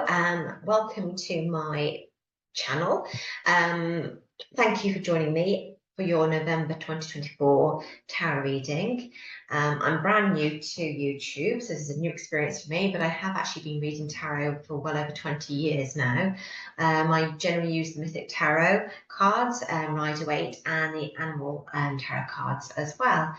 and welcome to my channel. Thank you for joining me for your November 2024 tarot reading. I'm brand new to YouTube, so this is a new experience for me, but I have actually been reading tarot for well over 20 years now. I generally use the Mythic Tarot cards, Lyra Waite, and the Animal Tarot cards as well.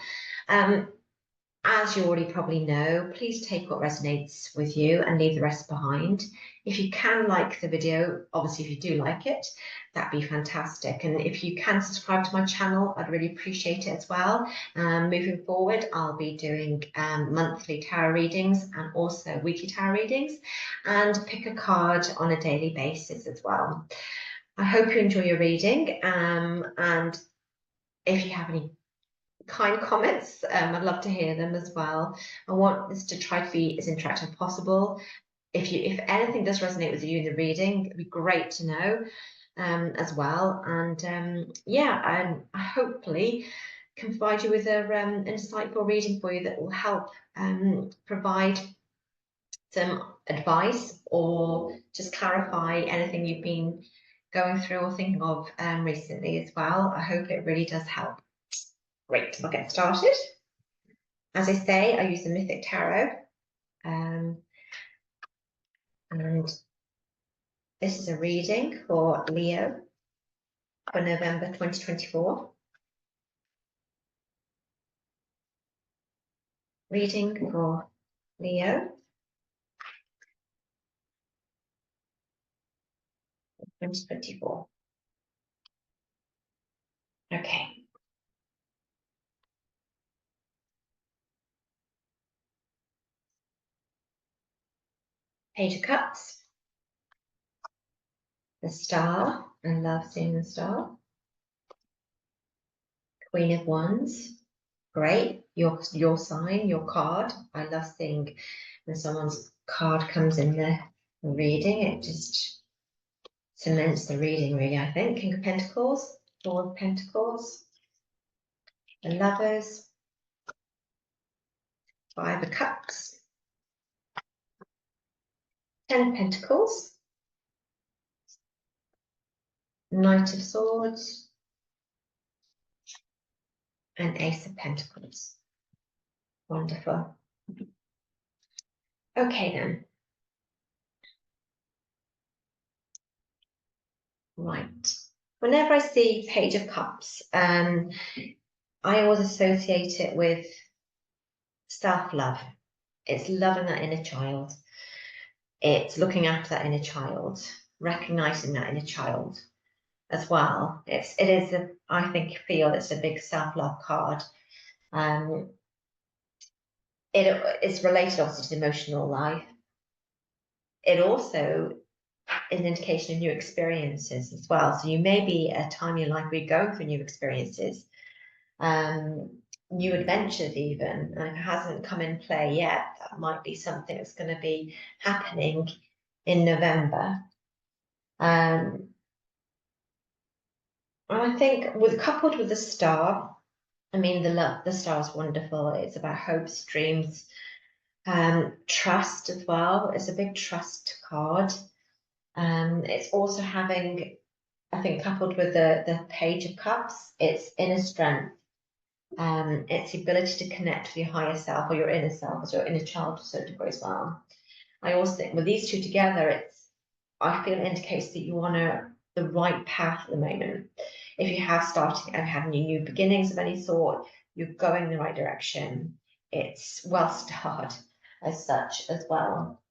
As you already probably know, please take what resonates with you and leave the rest behind. If you can like the video, obviously if you do like it, that'd be fantastic. And if you can subscribe to my channel, I'd really appreciate it as well. Moving forward, I'll be doing monthly tarot readings and also weekly tarot readings, and pick a card on a daily basis as well. I hope you enjoy your reading, and if you have any kind comments, I'd love to hear them as well. I want this to try to be as interactive as possible. If anything does resonate with you in the reading, it'd be great to know as well. And yeah, I hopefully can provide you with an insightful reading for you that will help provide some advice or just clarify anything you've been going through or thinking of recently as well. I hope it really does help. Great, I'll get started. As I say, I use the Mythic Tarot. And this is a reading for Leo for November 2024. Reading for Leo 2024. Okay. Page of Cups. The Star. I love seeing the Star. Queen of Wands. Great. Your sign, your card. I love seeing when someone's card comes in the reading. It just cements the reading, really, I think. King of Pentacles. Four of Pentacles. The Lovers. Five of Cups. 10 of Pentacles. Knight of Swords. And Ace of Pentacles. Wonderful. Okay then. Right. Whenever I see Page of Cups, I always associate it with self-love. It's loving that inner child. It's looking after that inner child, recognizing that inner child as well. I feel it's a big self-love card. It's related obviously to the emotional life. It also is an indication of new experiences as well. So you may be at a time in your life where you're going through new experiences, new adventures even, and if it hasn't come in play yet, that might be something that's going to be happening in November. And I think coupled with the Star, I mean, the Star is wonderful. It's about hopes, dreams, trust as well. It's a big trust card. It's also having, I think, coupled with the Page of Cups, it's inner strength. It's the ability to connect with your higher self or your inner self, as your inner child to a certain degree as well. I also think with these two together, I feel it indicates that you're on the right path at the moment. If you have started and having new beginnings of any sort, you're going in the right direction. It's well starred as such as well.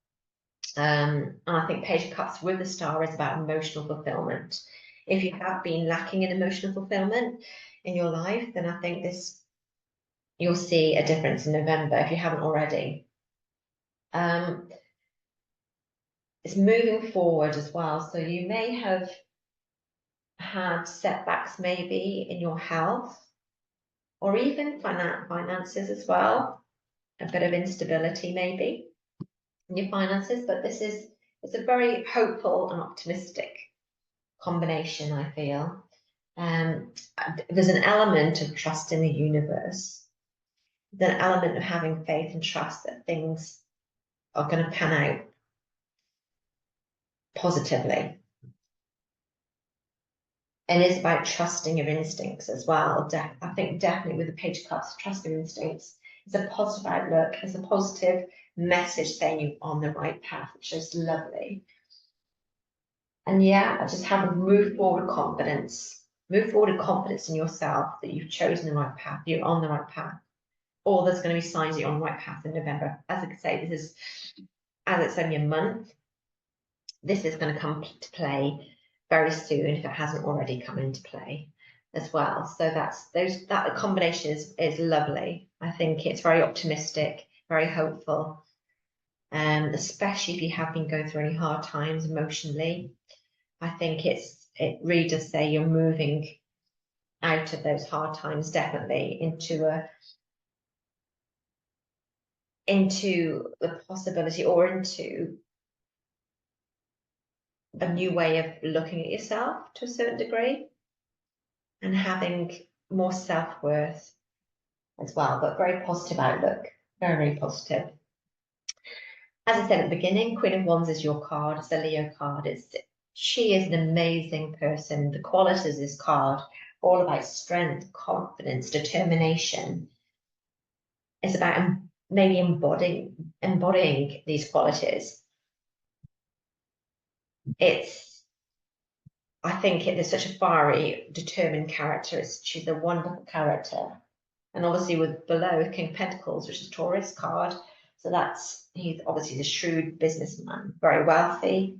And I think Page of Cups with the Star is about emotional fulfillment. If you have been lacking in emotional fulfillment in your life, then I think you'll see a difference in November if you haven't already. It's moving forward as well. So you may have had setbacks maybe in your health or even finances as well. A bit of instability maybe in your finances, but it's a very hopeful and optimistic combination, I feel. There's an element of trust in the universe. There's an element of having faith and trust that things are going to pan out. positively. And it's about trusting your instincts as well. I think definitely with the Page of Cups, trust your instincts. It's a positive outlook. It's a positive message saying you're on the right path, which is lovely. And yeah, I just have a move forward confidence. Move forward with confidence in yourself that you've chosen the right path. You're on the right path. Or there's going to be signs that you're on the right path in November. As I could say, this is, as it's only a month, this is going to come to play very soon if it hasn't already come into play as well. So that combination is lovely. I think it's very optimistic, very hopeful, especially if you have been going through any hard times emotionally. I think it really does say you're moving out of those hard times, definitely into the possibility or into a new way of looking at yourself to a certain degree and having more self-worth as well, but very positive outlook, very, very positive. As I said at the beginning, Queen of Wands is your card. It's a Leo card. She is an amazing person. The qualities of this card, all about strength, confidence, determination. It's about maybe embodying these qualities. I think it is such a fiery, determined character. She's a wonderful character. And obviously with below King of Pentacles, which is Taurus card. So he's obviously a shrewd businessman, very wealthy,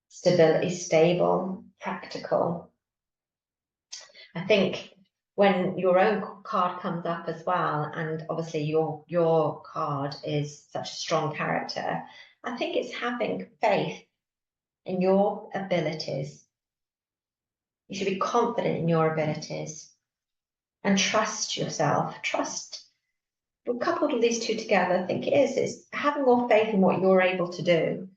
stable, practical. I think when your own card comes up as well, and obviously your card is such a strong character, I think it's having faith in your abilities. You should be confident in your abilities and trust yourself. Well, coupled with these two together, I think it's having more faith in what you're able to do.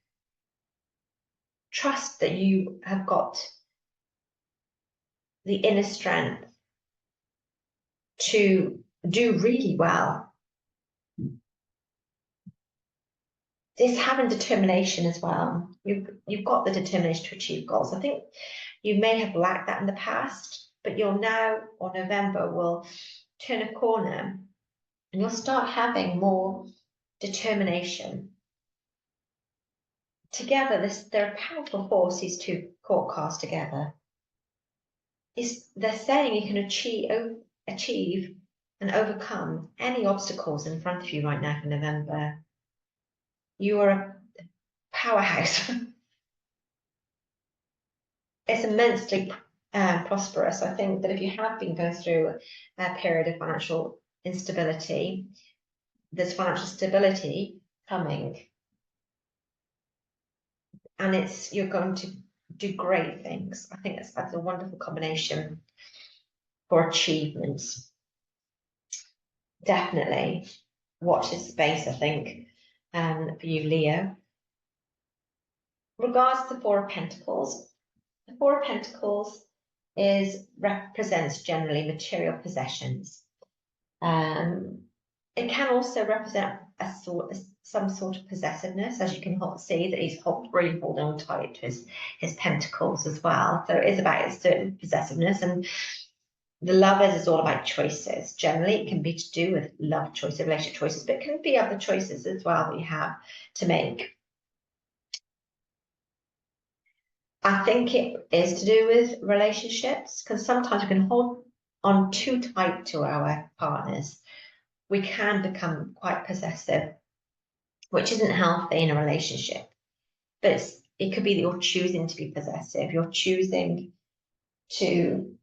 Trust that you have got the inner strength to do really well. It's having determination as well. You've got the determination to achieve goals. I think you may have lacked that in the past, but you'll now, or November, will turn a corner and you'll start having more determination. Together, they're a powerful force, these two court cards together. They're saying you can achieve and overcome any obstacles in front of you right now for November. You are a powerhouse. It's immensely prosperous. I think that if you have been going through a period of financial instability, there's financial stability coming. And you're going to do great things. I think that's a wonderful combination for achievements. Definitely watch this space, I think, for you, Leo. Regards to the Four of Pentacles, the Four of Pentacles represents generally material possessions. It can also represent some sort of possessiveness, as you can see that he's really holding on tight to his pentacles as well. So it is about a certain possessiveness, and the Lovers is all about choices. Generally, it can be to do with love choices, relationship choices, but it can be other choices as well that you have to make. I think it is to do with relationships, because sometimes we can hold on too tight to our partners. We can become quite possessive, which isn't healthy in a relationship. But it could be that you're choosing to be possessive. You're choosing to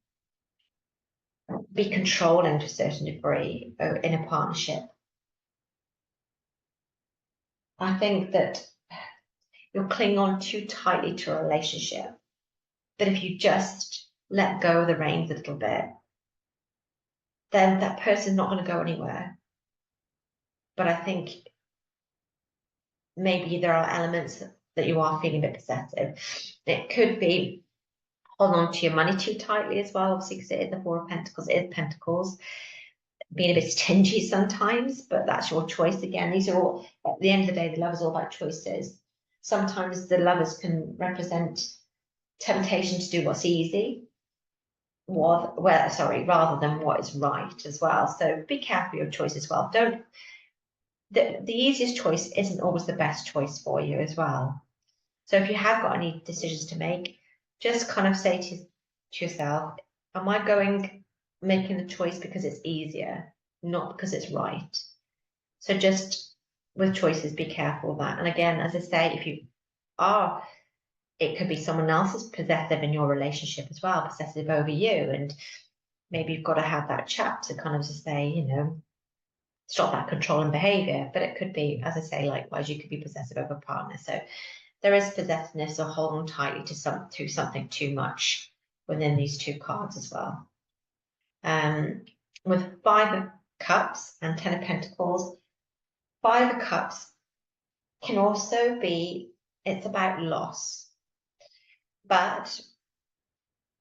be controlling to a certain degree in a partnership. I think that you're clinging on too tightly to a relationship. But if you just let go of the reins a little bit, then that person's not going to go anywhere. But I think maybe there are elements that you are feeling a bit possessive. It could be holding on to your money too tightly as well, obviously, because it is the Four of Pentacles, it is Pentacles. Being a bit stingy sometimes, but that's your choice again. These are all, at the end of the day, the love is all about choices. Sometimes the Lovers can represent temptation to do what's easy, rather than what is right as well. So be careful of your choice as well. The easiest choice isn't always the best choice for you as well. So if you have got any decisions to make, just kind of say to yourself, am I making the choice because it's easier, not because it's right? So just with choices, be careful of that. And again, as I say, if you are, it could be someone else is possessive in your relationship as well, possessive over you. And maybe you've got to have that chat to kind of just say, you know, stop that controlling behavior. But it could be, as I say, likewise, you could be possessive over a partner. So there is possessiveness or holding tightly to something too much within these two cards as well. With Five of Cups and Ten of Pentacles, Five of Cups can also be, it's about loss, but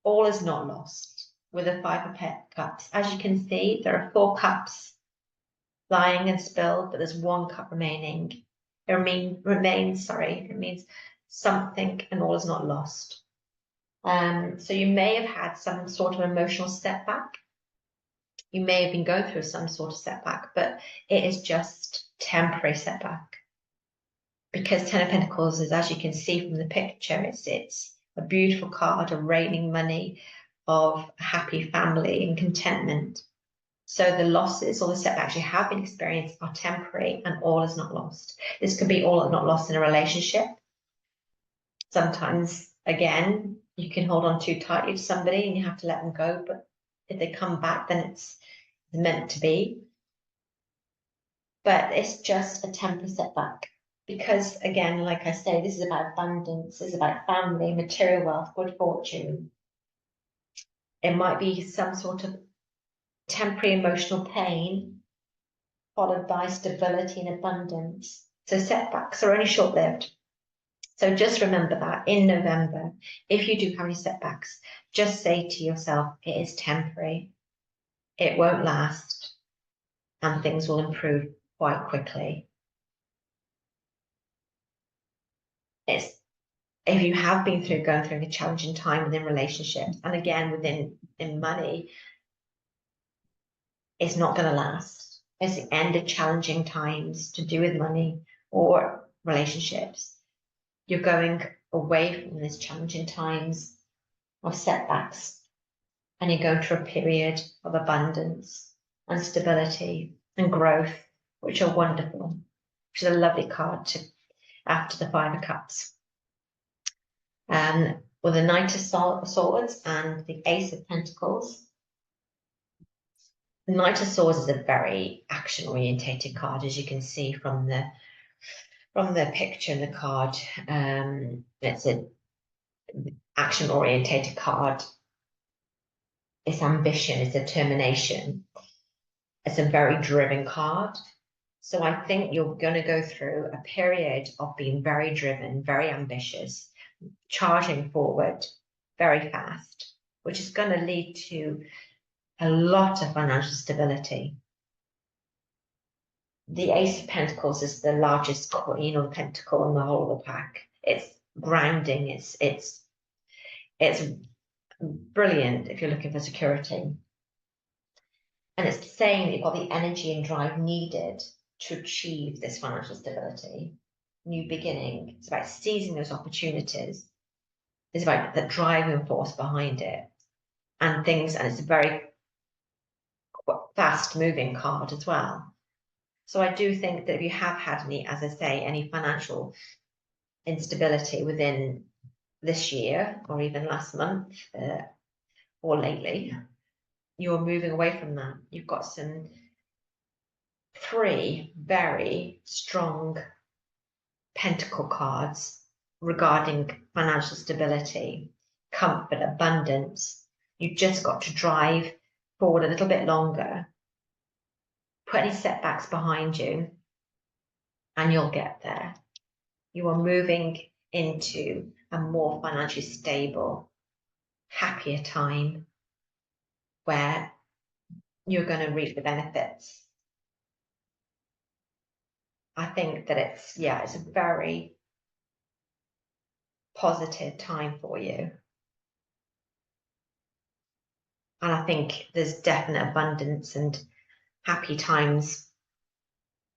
all is not lost with the Five of Cups. As you can see, there are 4 cups lying and spilled, but there's 1 cup remaining. It means something and all is not lost. So you may have had some sort of emotional setback. You may have been going through some sort of setback, but it is just temporary setback. Because Ten of Pentacles is, as you can see from the picture, it's a beautiful card of raining money, of happy family and contentment. So the losses or the setbacks you have been experienced are temporary and all is not lost. This could be all not lost in a relationship. Sometimes, again, you can hold on too tightly to somebody and you have to let them go. But if they come back, then it's meant to be. But it's just a temporary setback. Because, again, like I say, this is about abundance. This is about family, material wealth, good fortune. It might be some sort of temporary emotional pain followed by stability and abundance. So setbacks are only short-lived. So just remember that in November, if you do have any setbacks, just say to yourself, it is temporary, it won't last, and things will improve quite quickly. If you have been going through a challenging time within relationships, and again in money, it's not going to last. It's the end of challenging times to do with money or relationships. You're going away from these challenging times of setbacks, and you're going through a period of abundance and stability and growth, which are wonderful, which is a lovely card after the Five of Cups. With the Knight of Swords and the Ace of Pentacles. The Knight of Swords is a very action-orientated card, as you can see from the picture in the card. It's an action-orientated card. It's ambition, it's determination. It's a very driven card. So I think you're going to go through a period of being very driven, very ambitious, charging forward very fast, which is going to lead to a lot of financial stability. The Ace of Pentacles is the largest queen or pentacle in the whole of the pack. It's grounding. It's brilliant if you're looking for security. And it's saying that you've got the energy and drive needed to achieve this financial stability. New beginning. It's about seizing those opportunities. It's about the driving force behind it. And it's a very fast moving card as well. So I do think that if you have had any financial instability within this year or even last month or lately, you're moving away from that. You've got 3 very strong pentacle cards regarding financial stability, comfort, abundance. You've just got to drive forward a little bit longer, put any setbacks behind you, and you'll get there. You are moving into a more financially stable, happier time where you're going to reap the benefits. I think that it's a very positive time for you. And I think there's definite abundance and happy times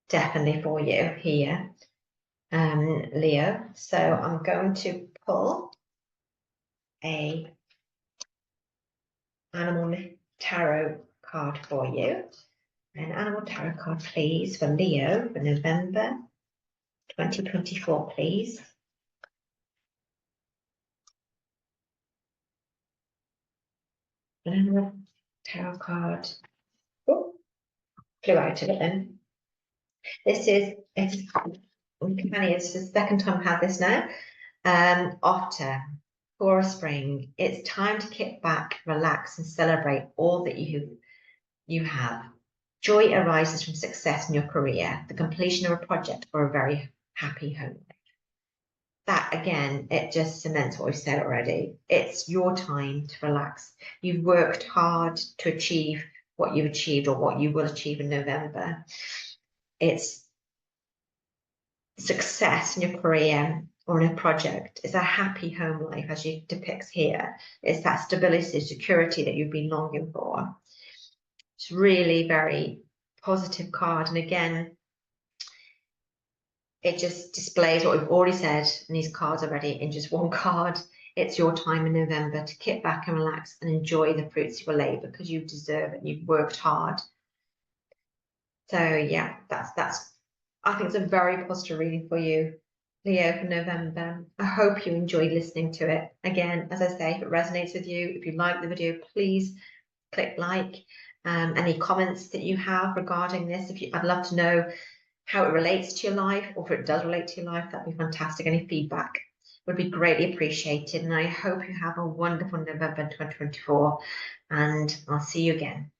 definitely for you here, Leo. So I'm going to pull a animal tarot card for you. An animal tarot card, please, for Leo for November 2024, please. An animal tarot card. Oh, flew out of it then. This is, it's the second time I've had this now. Otter, for spring, it's time to kick back, relax, and celebrate all that you have. Joy arises from success in your career, the completion of a project, or a very happy home. That again, it just cements what we've said already. It's your time to relax. You've worked hard to achieve what you've achieved or what you will achieve in November. It's success in your career or in a project. It's a happy home life, as you depicts here. It's that stability, security that you've been longing for. It's really very positive card. And again, it just displays what we've already said in these cards already in just one card. It's your time in November to kick back and relax and enjoy the fruits of your labor, because you deserve it. You've worked hard. So yeah, that's I think it's a very positive reading for you, Leo, for November. I hope you enjoyed listening to it. Again, as I say, if it resonates with you, if you like the video, please click like. Any comments that you have regarding this, I'd love to know how it relates to your life, or if it does relate to your life, that'd be fantastic. Any feedback would be greatly appreciated. And I hope you have a wonderful November 2024, and I'll see you again.